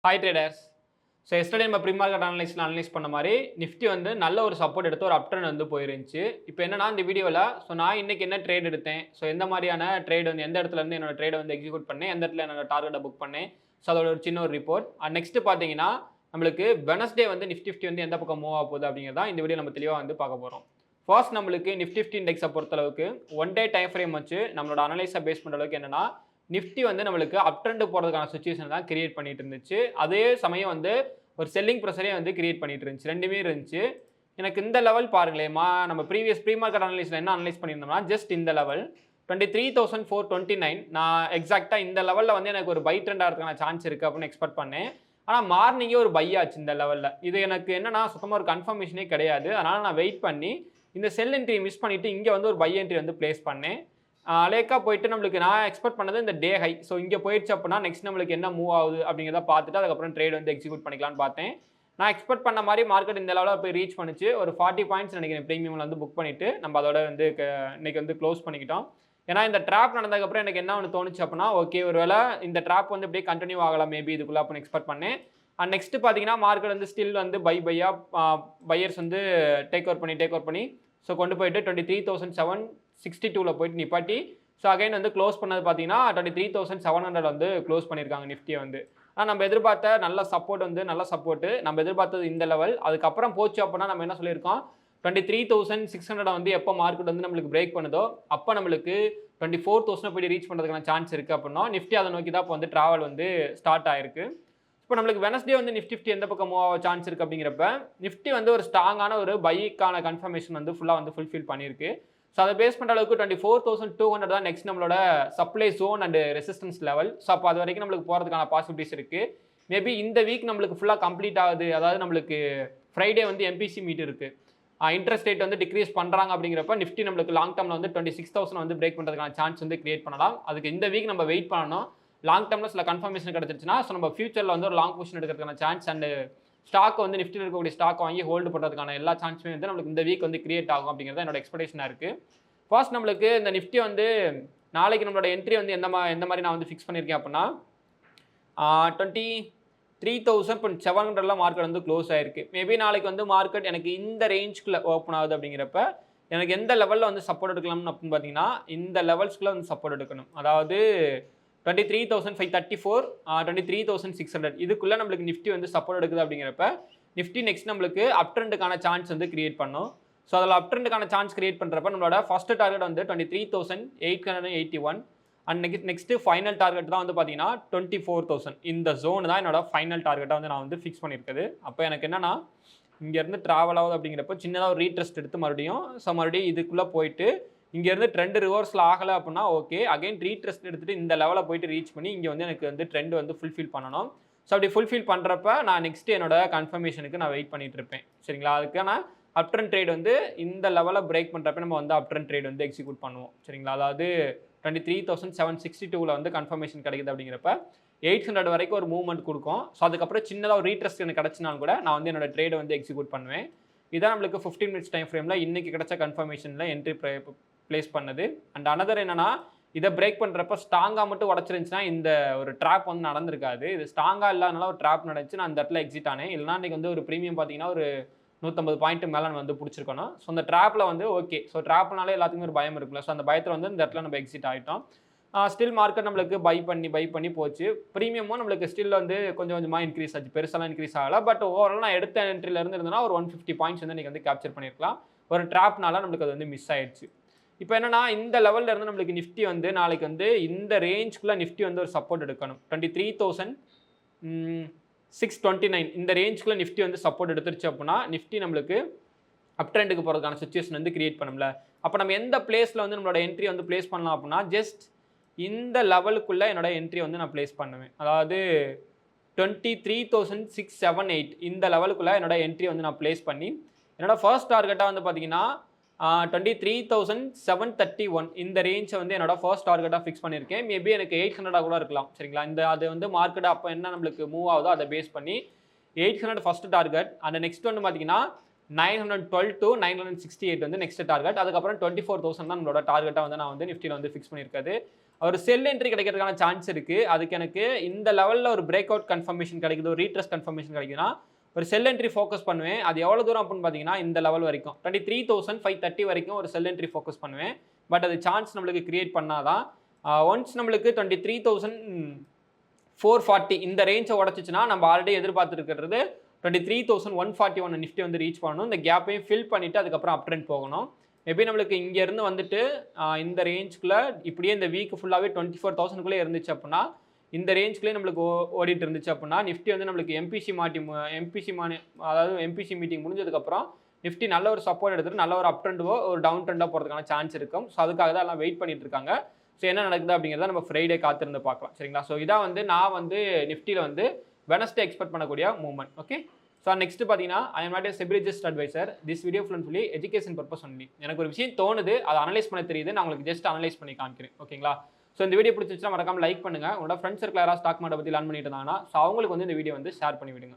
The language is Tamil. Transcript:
Hi traders. ஸோ எஸ்டர்டே நம்ம ப்ரீ மார்க்கெட் அனலைஸ் பண்ண மாதிரி நிஃப்டி வந்து நல்ல ஒரு சப்போர்ட் எடுத்து ஒரு அப் ட்ரெண்ட் வந்து போயிருந்துச்சு. இப்போ என்னன்னா இந்த வீடியோவில் நான் இன்னைக்கு என்ன ட்ரேட் எடுத்தேன், ஸோ எந்த மாதிரியான ட்ரேட் வந்து எந்த இடத்துல இருந்து என்னோட ட்ரேடை வந்து எக்ஸிக்யூட் பண்ணேன், எந்த இடத்துல என்னோட டார்கெட்டை புக் பண்ணேன், ஸோ அதோட ஒரு சின்ன ஒரு ரிப்போர்ட். நெக்ஸ்ட் பார்த்தீங்கன்னா நம்மளுக்கு வெனஸ்டே வந்து நிஃப்டி வந்து எந்த பக்கம் மூவ் ஆக போகுது அப்படிங்கிறதா இந்த வீடியோ நம்ம தெளிவாக வந்து பார்க்க போகிறோம். ஃபர்ஸ்ட் நம்மளுக்கு நிஃப்டி இண்டெக்ஸை பொறுத்தளவுக்கு ஒன் டே டைம் ஃப்ரேம் வச்சு நம்மளோட அனலைஸை பேஸ் பண்ணுற அளவுக்கு என்னன்னா நிஃப்டி வந்து நம்மளுக்கு அப் ட்ரெண்ட் போகிறதுக்கான சுச்சுவேஷன் தான் கிரியேட் பண்ணிட்டு இருந்துச்சு. அதே சமயம் வந்து ஒரு செல்லிங் ப்ரெஷரே வந்து கிரியேட் பண்ணிட்டு இருந்துச்சு. ரெண்டுமே இருந்துச்சு. எனக்கு இந்த லெவல் பாருங்களேன், நம்ம ப்ரீவியஸ் ப்ரீ மார்க்கெட் அனலைஸில் என்ன அனலைஸ் பண்ணியிருந்தோம்னா ஜஸ்ட் இந்த லெவல் 23,429. நான் எக்ஸாக்டாக இந்த லெவலில் வந்து எனக்கு ஒரு பை ட்ரெண்ட் ஆகிறதுக்கான சான்ஸ் இருக்குது அப்படின்னு எக்ஸ்பெக்ட் பண்ணேன். ஆனால் மார்னிங்கே ஒரு பை ஆச்சு இந்த லெவலில். இது எனக்கு என்னன்னா சுத்தமாக ஒரு கன்ஃபர்மேஷனே கிடையாது. அதனால் நான் வெயிட் பண்ணி இந்த செல் என்ட்ரி மிஸ் பண்ணிவிட்டு இங்கே வந்து ஒரு பை என்ட்ரி வந்து பிளேஸ் பண்ணேன். லேக்காக போயிட்டு நம்மளுக்கு நான் எக்ஸ்பெக்ட் பண்ணது இந்த டே ஹை. ஸோ இங்கே போயிடுச்சு அப்படின்னா நெக்ஸ்ட் நம்மளுக்கு என்ன மூவ் ஆகுது அப்படிங்கிறத பார்த்துட்டு அதுக்கப்புறம் ட்ரேட் வந்து எக்ஸிக்யூட் பண்ணிக்கலாம்னு பார்த்தேன். நான் எக்ஸ்பெக்ட் பண்ண மாதிரி மார்க்கெட் இந்த லெவலில் போய் ரீச் பண்ணிச்சு. ஒரு 40 பாயிண்ட்ஸ் நினைக்கிறேன் ப்ரீமியமில் வந்து புக் பண்ணிவிட்டு நம்ம அதோட வந்து இன்னைக்கு வந்து க்ளோஸ் பண்ணிக்கிட்டோம். ஏன்னா இந்த ட்ராப் நடந்ததுக்கப்புறம் எனக்கு என்ன ஒன்று தோணுச்சு அப்படின்னா, ஓகே ஒரு வேளை இந்த ட்ராப் வந்து அப்படியே கண்டினியூ ஆகலாம் மேபி இதுக்குள்ளே அப்படின்னு எக்ஸ்பெக்ட் பண்ணேன். அண்ட் நெக்ஸ்ட் பார்த்தீங்கன்னா மார்க்கெட் வந்து ஸ்டில் வந்து பையர்ஸ் வந்து டேக் ஓவர் பண்ணி ஸோ கொண்டு போயிட்டு 23,762 போயிட்டு நிப்பாட்டி ஸோ அகைன் வந்து க்ளோஸ் பண்ணது பார்த்தீங்கன்னா 23,700 வந்து க்ளோஸ் பண்ணியிருக்காங்க நிஃப்டியை வந்து. ஆனால் நம்ம எதிர்பார்த்த நல்ல சப்போர்ட்டு நம்ம எதிர்பார்த்தது இந்த லெவல். அதுக்கப்புறம் போச்சு அப்படின்னா நம்ம என்ன சொல்லியிருக்கோம், 23,600 வந்து எப்போ மார்க்கெட் வந்து நம்மளுக்கு பிரேக் பண்ணுதோ அப்போ நம்மளுக்கு 24,000 போய் ரீச் பண்ணுறதுக்கான சான்ஸ் இருக்குது அப்படின்னா நிஃப்டி அதை நோக்கி தான் இப்போ வந்து ட்ராவல் வந்து ஸ்டார்ட் ஆயிருக்கு. இப்போ நம்மளுக்கு வெனஸ்டே வந்து நிஃப்டி எந்த பக்கம் மூவ் ஆக சான்ஸ் இருக்குது அப்படிங்கிறப்ப நிஃப்டி வந்து ஒரு ஸ்ட்ராங்கான ஒரு பைக்கான கன்ஃபர்மேஷன் வந்து ஃபுல்லாக வந்து ஃபுல்ஃபில் பண்ணியிருக்கு. ஸோ அதை பேஸ் பண்ணுற அளவுக்கு 24,200 தான் நெக்ஸ்ட் நம்மளோட supply zone and resistance level. So அப்போ அது வரைக்கும் நம்மளுக்கு போகிறதுக்கான பாசிபிலிட்டிஸ் இருக்குது. மேபி இந்த வீக் நம்மளுக்கு ஃபுல்லாக கம்ப்ளீட் ஆகுது. அதாவது நம்மளுக்கு ஃப்ரைடே வந்து எம்பிசி மீட் இருக்குது. இன்ட்ரெஸ்ட் ரேட் வந்து டிக்ரீஸ் பண்ணுறாங்க அப்படிங்கிறப்ப நிஃப்டி நம்மளுக்கு லாங் டர்மில் வந்து 26,000 வந்து பிரேக் பண்ணுறதுக்கான சான்ஸ் வந்து கிரியேட் பண்ணலாம். அதுக்கு இந்த வீக் நம்ம வெயிட் பண்ணணும். லாங் டர்மில் சில கன்ஃபர்மேஷன் கிடச்சிருச்சுன்னா ஸோ நம்ம ஃபியூச்சரில் வந்து ஒரு லாங் பொசிஷன் எடுக்கிறதுக்கான சான்ஸ் அண்ட் ஸ்டாக் வந்து நிஃப்டியில் இருக்கக்கூடிய ஸ்டாக் வாங்கி ஹோல்டு பண்ணுறதுக்கான எல்லா சான்ஸுமே வந்து நம்மளுக்கு இந்த வீக் வந்து கிரியேட் ஆகும் அப்படிங்கிறது என்னோட எக்ஸ்பெக்டேஷனாக இருக்குது. ஃபர்ஸ்ட் நம்மளுக்கு இந்த நிஃப்டி வந்து நாளைக்கு நம்மளோட என்ட்ரி வந்து எந்த மாதிரி நான் வந்து ஃபிக்ஸ் பண்ணியிருக்கேன் அப்படின்னா 23,700 மார்க்கெட் வந்து க்ளோஸ் ஆயிருக்கு. மேபி நாளைக்கு வந்து மார்க்கெட் எனக்கு இந்த ரேஞ்சுக்குள்ளே ஓப்பன் ஆகுது அப்படிங்கிறப்ப எனக்கு எந்த லெவலில் வந்து சப்போர்ட் எடுக்கலாம்னு அப்படின்னு பார்த்தீங்கன்னா இந்த லெவல்ஸ்க்குள்ளே வந்து சப்போர்ட் எடுக்கணும். அதாவது 23,534 23,600 இதுக்குள்ளே நம்மளுக்கு நிஃப்டி வந்து சப்போர்ட் எடுக்குது அப்படிங்கிறப்ப நிஃப்டி நெக்ஸ்ட் நம்மளுக்கு அப் ட்ரெண்டுக்கான சான்ஸ் வந்து கிரியேட் பண்ணும். ஸோ அதில் அப் ட்ரெண்டுக்கான சான்ஸ் கிரியேட் பண்ணுறப்ப நம்மளோட ஃபர்ஸ்ட் டார்கெட் வந்து 23,881 அண்ட் நெக்ஸ்ட்டு ஃபைனல் டார்கெட் தான் வந்து பார்த்தீங்கன்னா 24,000. இந்த ஜோன் தான் என்னோட ஃபைனல் டார்கெட்டாக வந்து நான் வந்து ஃபிக்ஸ் பண்ணியிருக்குது. அப்போ எனக்கு என்னன்னா இங்கேருந்து ட்ராவல் ஆகுது அப்படிங்கிறப்ப சின்னதாக ஒரு ரீட்ரெஸ்ட் எடுத்து மறுபடியும் இதுக்குள்ளே போயிட்டு இங்கேருந்து ட்ரெண்ட் ரிவர்ஸில் ஆகலை அப்படின்னா ஓகே அகைன் ரீட்ரெஸ்ட் எடுத்துகிட்டு இந்த லெவலில் போயிட்டு ரீச் பண்ணி இங்கே வந்து எனக்கு வந்து ட்ரெண்ட் வந்து ஃபுல்ஃபில் பண்ணணும். ஸோ அப்படி ஃபுல்ஃபில் பண்ணுறப்ப நான் நெக்ஸ்ட் என்னோட கன்ஃபர்மேஷனுக்கு நான் வெயிட் பண்ணிட்டு இருப்பேன். சரிங்களா, அதுக்கான அப் ட்ரெண்ட் ட்ரேட் வந்து இந்த லெவலில் பிரேக் பண்ணுறப்ப நம்ம வந்து அப் ட்ரெண்ட் ட்ரேட் வந்து எக்ஸிக்யூட் பண்ணுவோம். சரிங்களா, அதாவது 23,762 வந்து கன்ஃபர்மேஷன் கிடைக்குது அப்படிங்கிறப்ப 800 வரைக்கும் ஒரு மூவ்மெண்ட் கொடுக்கும். ஸோ அதுக்கப்புறம் சின்னதாக ஒரு ரீட்ரெஸ்ட் எனக்கு கிடச்சினாலும் கூட நான் வந்து என்னோட ட்ரேடை வந்து எக்ஸிக்யூட் பண்ணுவேன். இதான் நம்மளுக்கு 15 மினிட்ஸ் டைம் ஃப்ரேமில் இன்றைக்கி கிடச்ச கன்ஃபர்மேஷனில் என்ட்ரி பிளேஸ் பண்ணது. அண்ட் அனதர் என்னன்னா இதை பிரேக் பண்ணுறப்ப ஸ்ட்ராங்காக மட்டும் உடச்சிருந்துச்சுன்னா இந்த ஒரு ட்ராப் வந்து நடந்திருக்காது. இது ஸ்ட்ராங்காக இல்லாதனால ஒரு ட்ராப் நடந்துச்சு, நான் அந்த இடத்துல எக்ஸிட் ஆனேன். இல்லைனா இன்றைக்கி வந்து ஒரு ப்ரீமியம் பார்த்தீங்கன்னா ஒரு 150 பாயிண்ட் மேலே வந்து பிடிச்சிருக்கணும். ஸோ அந்த ட்ராப்பில் வந்து ஓகே, ஸோ ட்ராப்னாலே எல்லாத்துக்குமே ஒரு பயம் இருக்குல்ல. ஸோ அந்த பயத்தில் வந்து இந்த இடத்துல நம்ம எக்ஸிட் ஆகிட்டோம். ஸ்டில் மார்க்கெட் நம்மளுக்கு பை பண்ணி போச்சு. ப்ரீமியமும் நம்மளுக்கு ஸ்டில் வந்து கொஞ்சமாக இன்க்ரீஸ் ஆச்சு, பெருசெல்லாம் இன்க்ரீஸ் ஆகலை. பட் ஓவரால் நான் எடுத்த என்ட்ரிலேருந்து இருந்தேன்னா ஒரு 150 பாயிண்ட்ஸ் வந்து இன்றைக்கி வந்து கேப்சர் பண்ணியிருக்கலாம். ஒரு ட்ராப்னால நம்மளுக்கு அது வந்து மிஸ் ஆயிடுச்சு. இப்போ என்னன்னா இந்த லெவலில் இருந்து நம்மளுக்கு நிஃப்டி வந்து நாளைக்கு வந்து இந்த ரேஞ்சுக்குள்ளே நிஃப்டி வந்து ஒரு சப்போர்ட் எடுக்கணும். 23,629 இந்த ரேஞ்சுக்குள்ளே நிஃப்டி வந்து சப்போர்ட் எடுத்துருச்சு அப்படின்னா நிஃப்டி நம்மளுக்கு அப் ட்ரெண்டுக்கு போகிறதுக்கான சுச்சுவேஷன் வந்து கிரியேட் பண்ணும்ல. அப்போ நம்ம எந்த பிளேஸில் வந்து நம்மளோட என்ட்ரி வந்து பிளேஸ் பண்ணலாம் அப்படின்னா ஜஸ்ட் இந்த லெவலுக்குள்ளே என்னோட என்ட்ரி வந்து நான் பிளேஸ் பண்ணுவேன். அதாவது 23,678 இந்த லெவலுக்குள்ளே என்னோட என்ட்ரி வந்து நான் பிளேஸ் பண்ணி என்னோட ஃபர்ஸ்ட் டார்கெட்டாக வந்து பார்த்தீங்கன்னா 23,731 இந்த ரேஞ்சை வந்து என்னோட ஃபர்ஸ்ட் டார்கெட்டாக ஃபிக்ஸ் பண்ணியிருக்கேன். மேபி எனக்கு 800 கூட இருக்கலாம். சரிங்களா, அது வந்து மார்க்கெட் அப்போ என்ன நம்மளுக்கு மூவ் ஆகுதோ அதை பேஸ் பண்ணி 800 ஃபர்ஸ்ட் டார்கெட். அந்த நெக்ஸ்ட் வந்து பார்த்தீங்கன்னா 912 to 968 வந்து நெக்ஸ்ட் டார்கெட். அதுக்கப்புறம் 24,000 தான் நம்மளோட டார்கெட்டாக வந்து நான் வந்து நிஃப்டியில் வந்து ஃபிக்ஸ் பண்ணியிருக்காது. ஒரு செல் என்ட்ரி கிடைக்கிறதுக்கான சான்ஸ் இருக்கு. அதுக்கு எனக்கு இந்த லெவல்ல ஒரு பிரேக் அவுட் கன்ஃபர்மேஷன் கிடைக்குது, ஒரு ரீட்ரஸ்ட் கன்ஃபர்மேஷன் கிடைக்குதுன்னா, ஒரு செல் என்ட்ரி ஃபோக்கஸ் பண்ணுவேன். அது எவ்வளோ தூரம் அப்புட்ன்னு பார்த்தீங்கன்னா, இந்த லெவல் வரைக்கும் 23,530 வரைக்கும் ஒரு செல் என்ட்ரி ஃபோக்கஸ் பண்ணுவேன். பட் அது சான்ஸ் நம்மளுக்கு கிரியேட் பண்ணா தான், ஒன்ஸ் நம்மளுக்கு 23,440 இந்த ரேஞ்ச உடைச்சுச்சுன்னா, நம்ம ஆல்ரெடி எதிர்பார்த்துருக்கிறது 23,141 நிஃப்டி வந்து ரீச் பண்ணணும். இந்த கேப்பையும் ஃபில் பண்ணிட்டு அதுக்கப்புறம் அப் ட்ரெண்ட் போகணும். மேபி நம்மளுக்கு இங்கேருந்து வந்துட்டு இந்த ரேஞ்சுக்குள்ள இப்படியே இந்த வீக் ஃபுல்லாவே 24,000க்குள்ளே இருந்துச்சு அப்படின்னா, இந்த ரேஞ்சுக்குள்ளே நம்மளுக்கு ஓடிட்டு இருந்துச்சு அப்படின்னா, நிஃப்டி வந்து நம்மளுக்கு எம்பிசி மீட்டிங் முடிஞ்சதுக்கப்புறம் நிஃப்டி நல்ல ஒரு சப்போர்ட் எடுத்துட்டு நல்ல ஒரு அப் ட்ரெண்டோ ஒரு டவுன் ட்ரெண்டோ போகிறதுக்கான சான்ஸ் இருக்கும். ஸோ அதுக்காக தான் எல்லாம் வெயிட் பண்ணிட்டு இருக்காங்க. ஸோ என்ன நடக்குது அப்படிங்கிறத நம்ம ஃப்ரைடே காத்திருந்து பார்க்கலாம். சரிங்களா? ஸோ இதான் வந்து நான் வந்து நிஃப்டியில் வந்து வெனஸ்டே எக்ஸ்பெக்ட் பண்ணக்கூடிய மூவ்மெண்ட். ஓகே. ஸோ நெக்ஸ்ட் பார்த்தீங்கன்னா, I am not a SEBI registered adviser. This video fully education purpose only. எனக்கு ஒரு விஷயம் தோணுது, அதை அனலைஸ் பண்ண தெரியுது. நான் உங்களுக்கு ஜஸ்ட் அனலைஸ் பண்ணி காமிக்கிறேன். ஓகேங்களா? ஸோ இந்த வீடியோ பிடிச்சிருச்சுன்னா மறக்காம லைக் பண்ணுங்க. உங்களோட ஃப்ரெண்ட்ஸ் சர்க்கிள் யாராவது ஸ்டாக் மார்க்கெட் பற்றி லேர்ன் பண்ணிட்டு இருந்தாங்கன்னா, ஸோ அவங்களுக்கு வந்து இந்த வீடியோ வந்து ஷேர் பண்ணி விடுங்க.